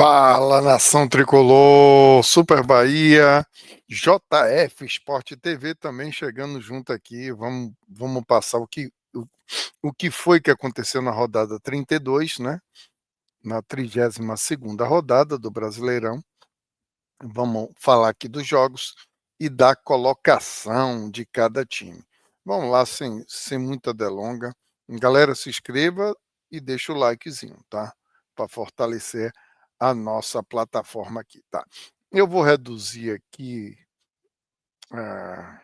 Fala, nação tricolor, Super Bahia, JF Sport TV também chegando junto aqui. Vamos passar o que foi que aconteceu na rodada 32, né? Na 32ª rodada do Brasileirão. Vamos falar aqui dos jogos e da colocação de cada time. Vamos lá, sem muita delonga. Galera, se inscreva e deixa o likezinho, tá? Para fortalecer a nossa plataforma aqui, tá? Eu vou reduzir aqui para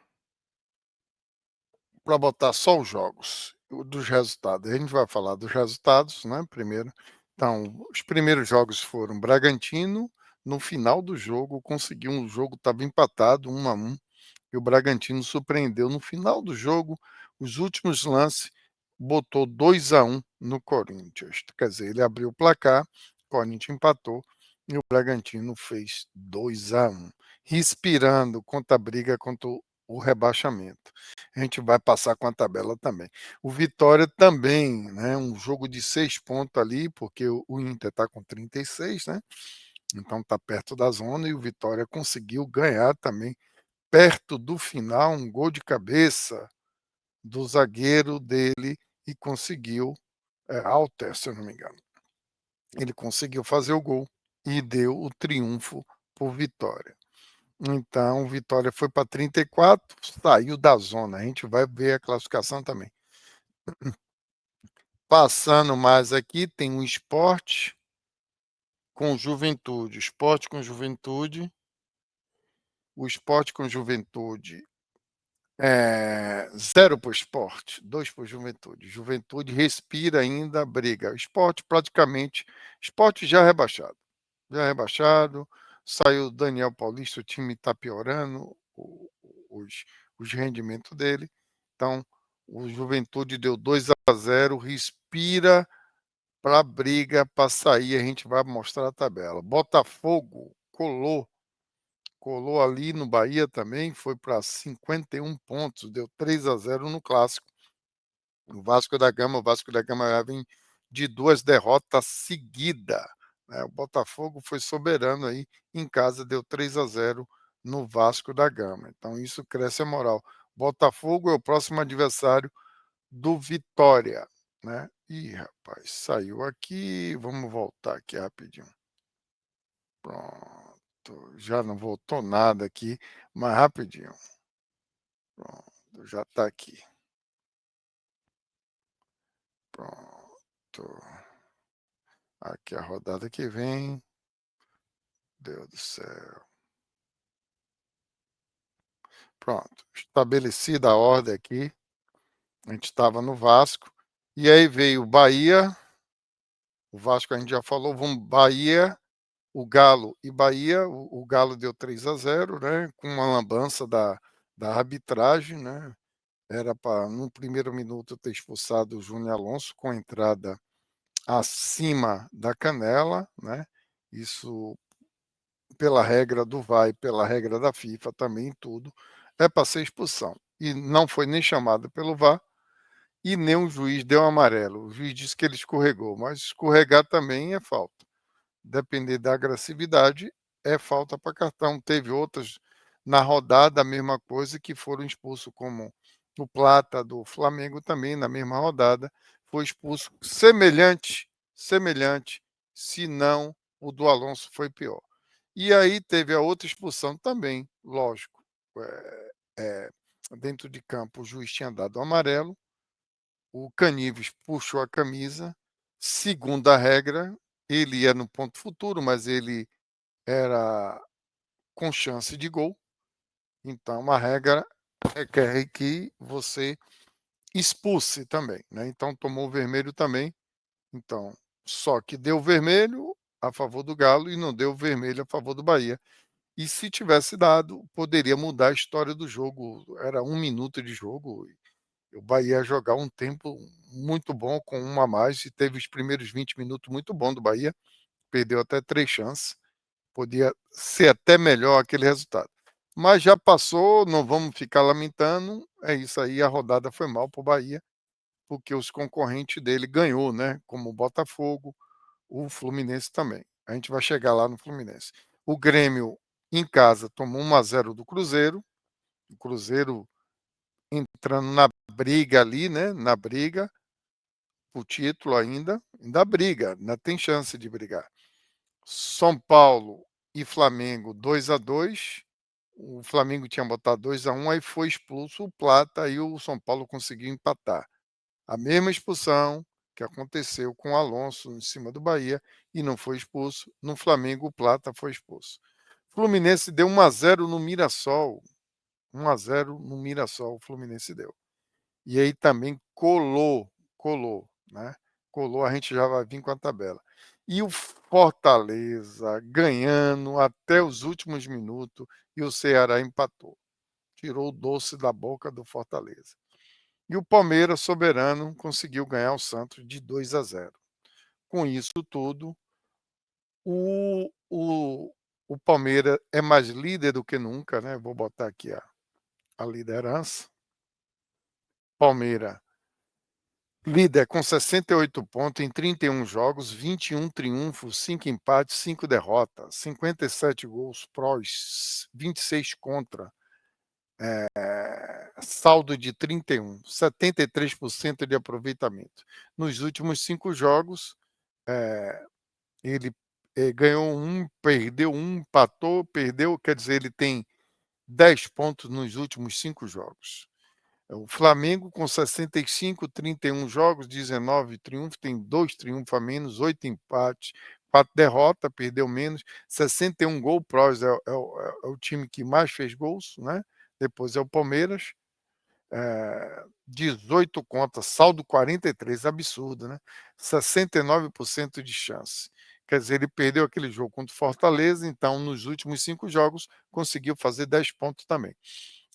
botar só os jogos dos resultados. A gente vai falar dos resultados, né? Primeiro. Então, os primeiros jogos foram Bragantino. No final do jogo, conseguiu um jogo, estava empatado, 1-1. E o Bragantino surpreendeu no final do jogo, os últimos lances, botou 2-1 no Corinthians. Quer dizer, ele abriu o placar, o Corinthians empatou e o Bragantino fez 2-1, respirando contra a briga contra o rebaixamento. A gente vai passar com a tabela também. O Vitória também, né? Um jogo de 6 pontos ali, porque o Inter está com 36, né? Então está perto da zona e o Vitória conseguiu ganhar também perto do final, um gol de cabeça do zagueiro dele e conseguiu, Alter, se eu não me engano. Ele conseguiu fazer o gol e deu o triunfo por Vitória. Então, Vitória foi para 34, saiu da zona. A gente vai ver a classificação também. Passando mais aqui, tem o Sport com Juventude. Sport com Juventude. O Sport com Juventude 0 para o Sport, 2 para o Juventude. Juventude respira ainda, briga. Sport praticamente, Sport já rebaixado. Saiu o Daniel Paulista, o time está piorando os, os rendimentos dele. Então, o Juventude deu 2-0, respira para a briga, para sair. A gente vai mostrar a tabela. Botafogo colou ali no Bahia também, foi para 51 pontos, deu 3-0 no clássico. O Vasco da Gama vem de 2 derrotas seguidas, né? O Botafogo foi soberano aí, em casa deu 3-0 no Vasco da Gama. Então isso cresce a moral. Botafogo é o próximo adversário do Vitória, né? Ih, rapaz, saiu aqui, vamos voltar aqui rapidinho. Pronto, já não voltou nada aqui, mas rapidinho. Pronto, já está aqui. Pronto. Aqui a rodada que vem. Deus do céu. Pronto, estabelecida a ordem aqui. A gente estava no Vasco. E aí veio o Bahia. O Vasco a gente já falou, vamos Bahia, o Galo e Bahia. O Galo deu 3-0, né? Com uma lambança da arbitragem, né? Era para, no primeiro minuto, ter expulsado o Júnior Alonso com entrada acima da canela, né? Isso pela regra do VAR, pela regra da FIFA também, tudo, é para ser expulsão. E não foi nem chamado pelo VAR e nem o juiz deu amarelo. O juiz disse que ele escorregou, mas escorregar também é falta. Depender da agressividade, é falta para cartão. Teve outras na rodada, a mesma coisa, que foram expulsos, como o Plata do Flamengo também, na mesma rodada, foi expulso semelhante, se não o do Alonso foi pior. E aí teve a outra expulsão também, lógico. É, é, dentro de campo, o juiz tinha dado o amarelo, o Canives puxou a camisa, segundo a regra, ele ia no ponto futuro, mas ele era com chance de gol. Então a regra requer que você expulse também, né? Então tomou o vermelho também. Então, só que deu vermelho a favor do Galo e não deu vermelho a favor do Bahia. E se tivesse dado, poderia mudar a história do jogo. Era 1 minuto de jogo. O Bahia ia jogar um tempo muito bom com uma a mais e teve os primeiros 20 minutos muito bom do Bahia. Perdeu até 3 chances. Podia ser até melhor aquele resultado. Mas já passou, não vamos ficar lamentando. É isso aí, a rodada foi mal para o Bahia, porque os concorrentes dele ganhou, né? Como o Botafogo, o Fluminense também. A gente vai chegar lá no Fluminense. O Grêmio, em casa, tomou 1-0 do Cruzeiro. O Cruzeiro entrando na briga ali, né, na briga, o título ainda briga, ainda tem chance de brigar. São Paulo e Flamengo 2-2. O Flamengo tinha botado 2-1, aí foi expulso o Plata, aí o São Paulo conseguiu empatar. A mesma expulsão que aconteceu com o Alonso em cima do Bahia e não foi expulso. No Flamengo, o Plata foi expulso. Fluminense deu 1-0 no Mirassol. 1-0 no Mirassol, o Fluminense deu. E aí também colou, né? Colou, a gente já vai vir com a tabela. E o Fortaleza ganhando até os últimos minutos e o Ceará empatou. Tirou o doce da boca do Fortaleza. E o Palmeiras, soberano, conseguiu ganhar o Santos de 2-0. Com isso tudo, o, o, o Palmeiras é mais líder do que nunca, né? Vou botar aqui a liderança. Palmeiras líder com 68 pontos em 31 jogos, 21 triunfos, 5 empates, 5 derrotas, 57 gols prós, 26 contra, saldo de 31, 73% de aproveitamento. Nos últimos 5 jogos, ele ganhou um, perdeu um, empatou, perdeu, quer dizer, ele tem 10 pontos nos últimos 5 jogos. O Flamengo com 65, 31 jogos, 19 triunfos, tem 2 triunfos a menos, 8 empates, 4 derrotas, perdeu menos, 61 gols prós, é o time que mais fez gols, né? Depois é o Palmeiras, 18 contas, saldo 43, absurdo, né? 69% de chance. Quer dizer, ele perdeu aquele jogo contra o Fortaleza, então nos últimos 5 jogos conseguiu fazer 10 pontos também.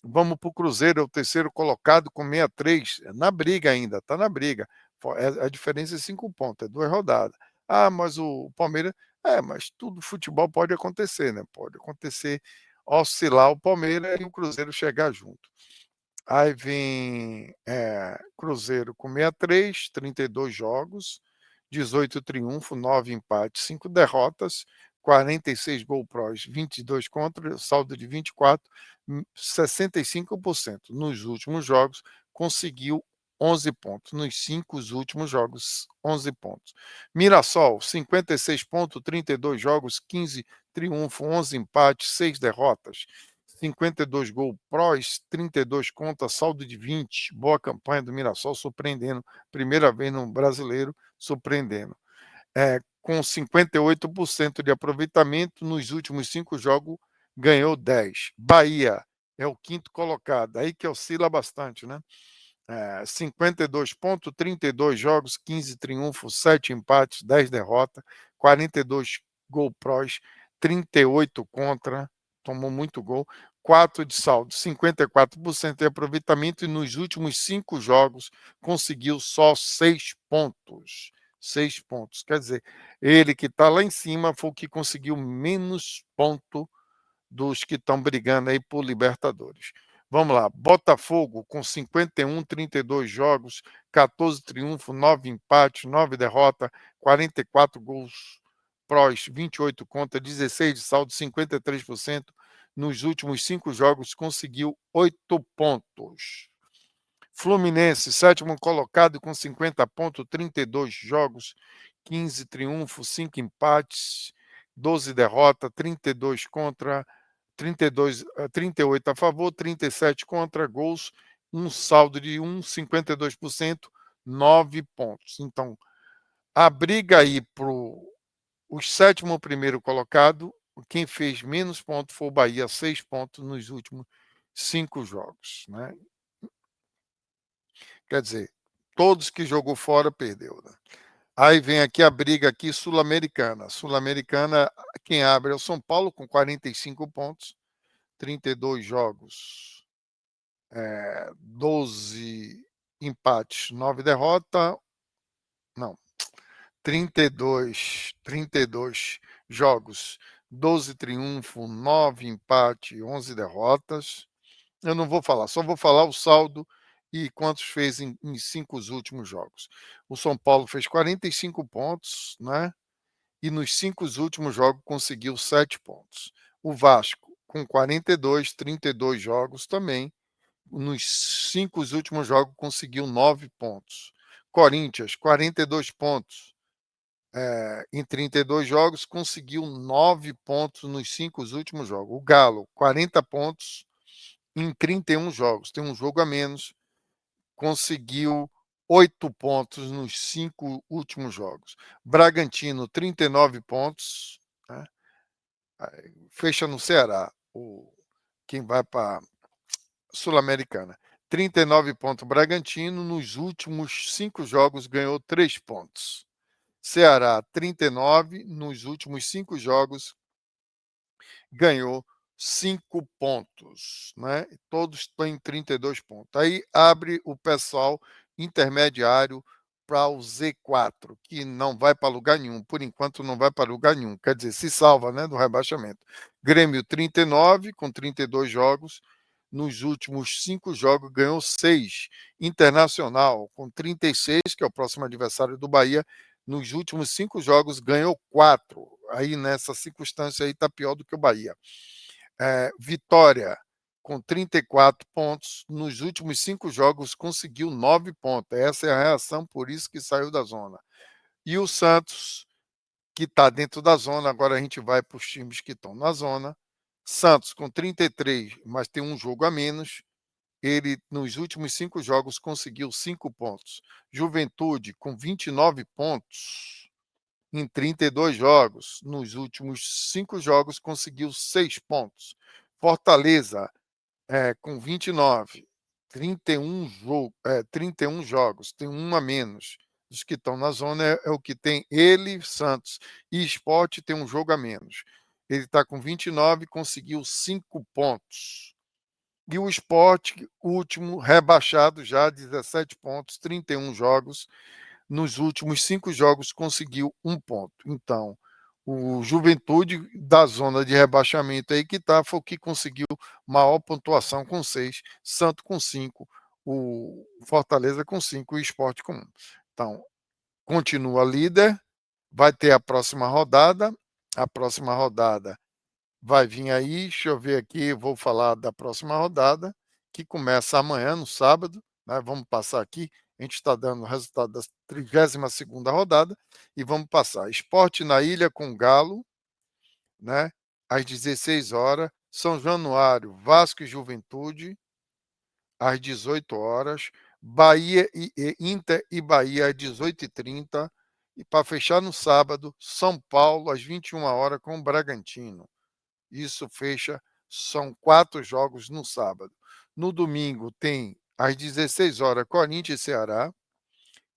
Vamos para o Cruzeiro, é o terceiro colocado com 63, na briga ainda, está na briga. A diferença é 5 pontos, é 2 rodadas. Ah, mas o Palmeiras. Mas tudo futebol pode acontecer, né? Pode acontecer oscilar o Palmeiras e o Cruzeiro chegar junto. Aí vem Cruzeiro com 63, 32 jogos, 18 triunfos, 9 empates, 5 derrotas, 46 gol prós, 22 contra, saldo de 24, 65%. Nos últimos jogos, conseguiu 11 pontos. Nos 5 últimos jogos, 11 pontos. Mirassol, 56 pontos, 32 jogos, 15 triunfos, 11 empates, 6 derrotas. 52 gols prós, 32 contra, saldo de 20. Boa campanha do Mirassol, surpreendendo. Primeira vez no brasileiro, surpreendendo. Com 58% de aproveitamento, nos últimos 5 jogos, ganhou 10. Bahia é o quinto colocado, aí que oscila bastante, né? 52 pontos, 32 jogos, 15 triunfos, 7 empates, 10 derrotas, 42 gol prós, 38 contra, tomou muito gol, 4 de saldo, 54% de aproveitamento e nos últimos 5 jogos conseguiu só 6 pontos. 6 pontos. Quer dizer, ele que está lá em cima foi o que conseguiu menos ponto dos que estão brigando aí por Libertadores. Vamos lá, Botafogo com 51, 32 jogos, 14 triunfos, 9 empates, 9 derrotas, 44 gols prós, 28 contra, 16 de saldo, 53%. Nos últimos 5 jogos conseguiu 8 pontos. Fluminense, sétimo colocado com 50 pontos, 32 jogos, 15 triunfos, 5 empates, 12 derrotas, 32 contra, 32, 38 a favor, 37 contra, gols, um saldo de 52%, 9 pontos. Então, a briga aí para o sétimo primeiro colocado, quem fez menos pontos foi o Bahia, 6 pontos nos últimos 5 jogos, né? Quer dizer, todos que jogou fora perdeu, né? Aí vem aqui a briga aqui sul-americana. Sul-americana, quem abre é o São Paulo com 45 pontos, 32 jogos, 12 empates, 9 derrotas. Não, 32 jogos, 12 triunfos, 9 empates, 11 derrotas. Eu não vou falar, só vou falar o saldo e quantos fez em 5 últimos jogos. O São Paulo fez 45 pontos, né? e nos 5 últimos jogos conseguiu 7 pontos. O Vasco, com 42, 32 jogos também, nos 5 últimos jogos conseguiu 9 pontos. Corinthians, 42 pontos, em 32 jogos, conseguiu 9 pontos nos 5 últimos jogos. O Galo, 40 pontos em 31 jogos, tem um jogo a menos, conseguiu 8 pontos nos 5 últimos jogos. Bragantino, 39 pontos, né? Fecha no Ceará, quem vai para Sul-Americana. 39 pontos Bragantino, nos últimos 5 jogos ganhou 3 pontos. Ceará, 39, nos últimos 5 jogos ganhou 5 pontos, né? Todos têm 32 pontos. Aí abre o pessoal intermediário para o Z4, que não vai para lugar nenhum. Por enquanto não vai para lugar nenhum. Quer dizer, se salva, né, do rebaixamento. Grêmio 39 com 32 jogos. Nos últimos 5 jogos ganhou 6. Internacional com 36, que é o próximo adversário do Bahia, nos últimos 5 jogos ganhou 4. Aí nessa circunstância aí está pior do que o Bahia. Vitória com 34 pontos, nos últimos 5 jogos conseguiu 9 pontos. Essa é a reação, por isso que saiu da zona. E o Santos, que está dentro da zona, agora a gente vai para os times que estão na zona. Santos com 33, mas tem um jogo a menos. Ele, nos últimos 5 jogos, conseguiu 5 pontos. Juventude, com 29 pontos, em 32 jogos. Nos últimos 5 jogos, conseguiu 6 pontos. Fortaleza, com 29, 31 jogos, tem um a menos. Os que estão na zona é o que tem ele, Santos e Sport tem um jogo a menos. Ele está com 29, conseguiu 5 pontos. E o Sport, último, rebaixado já, 17 pontos, 31 jogos. Nos últimos 5 jogos conseguiu 1 ponto. Então, o Juventude da zona de rebaixamento aí que está, foi o que conseguiu maior pontuação com 6, Santo com 5, o Fortaleza com 5 e o Sport com 1. Então, continua líder, vai ter a próxima rodada. A próxima rodada vai vir aí, deixa eu ver aqui, vou falar da próxima rodada, que começa amanhã, no sábado, né? Vamos passar aqui, a gente está dando o resultado da 32ª rodada, e vamos passar. Sport na Ilha com Galo, né? Às 16 horas, São Januário, Vasco e Juventude, às 18 horas, Bahia e Inter e Bahia às 18h30, e para fechar no sábado, São Paulo às 21 horas com o Bragantino. Isso fecha, são 4 jogos no sábado. No domingo tem às 16 horas Corinthians e Ceará,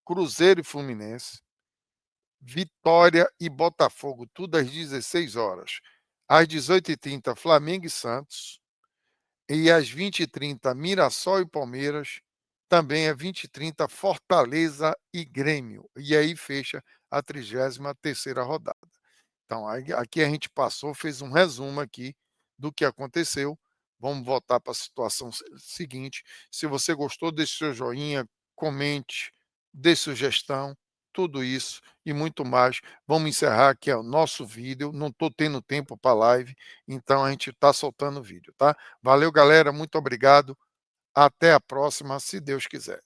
Cruzeiro e Fluminense, Vitória e Botafogo, tudo às 16 horas. Às 18h30 Flamengo e Santos, e às 20h30 Mirassol e Palmeiras, também às 20h30 Fortaleza e Grêmio. E aí fecha a 33ª rodada. Então, aqui a gente passou, fez um resumo aqui do que aconteceu. Vamos voltar para a situação seguinte. Se você gostou, deixe seu joinha, comente, dê sugestão, tudo isso e muito mais. Vamos encerrar aqui o nosso vídeo. Não estou tendo tempo para live, então a gente está soltando o vídeo, tá? Valeu, galera. Muito obrigado. Até a próxima, se Deus quiser.